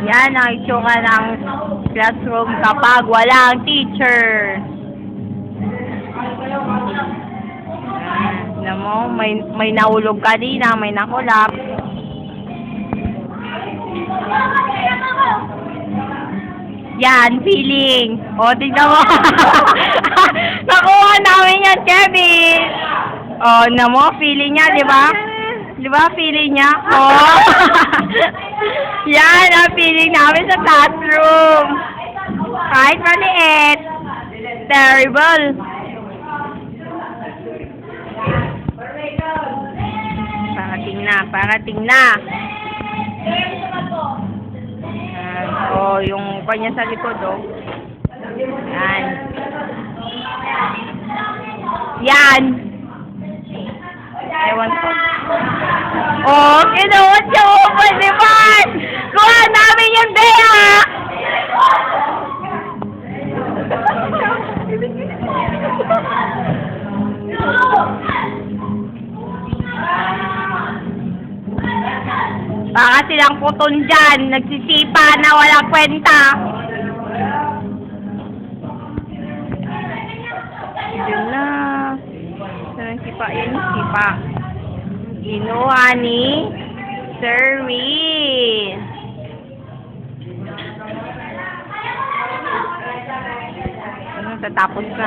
Yan ang itsura ng classroom kapag walang teacher. Alam mo, may nahulog kanina, may nakulap. Yan, feeling. O, tignan mo. Nakuha namin yan, Kevin. O, na mo, feeling niya, di ba? Di ba, feeling niya? O. Yan, ang feeling namin sa classroom. Kahit maliit. Terrible. Parating na. Yung kanya sa likod, Yan. Yan. Ewan ko. Kinuha siya upo, di ba? Kuha namin yung Bea! Baka silang puton dyan, nagsisipa na walang kwenta. Yun na. Saan sipa? Yan yung sipa. Ginawa ni Sir Will. Tatapos na.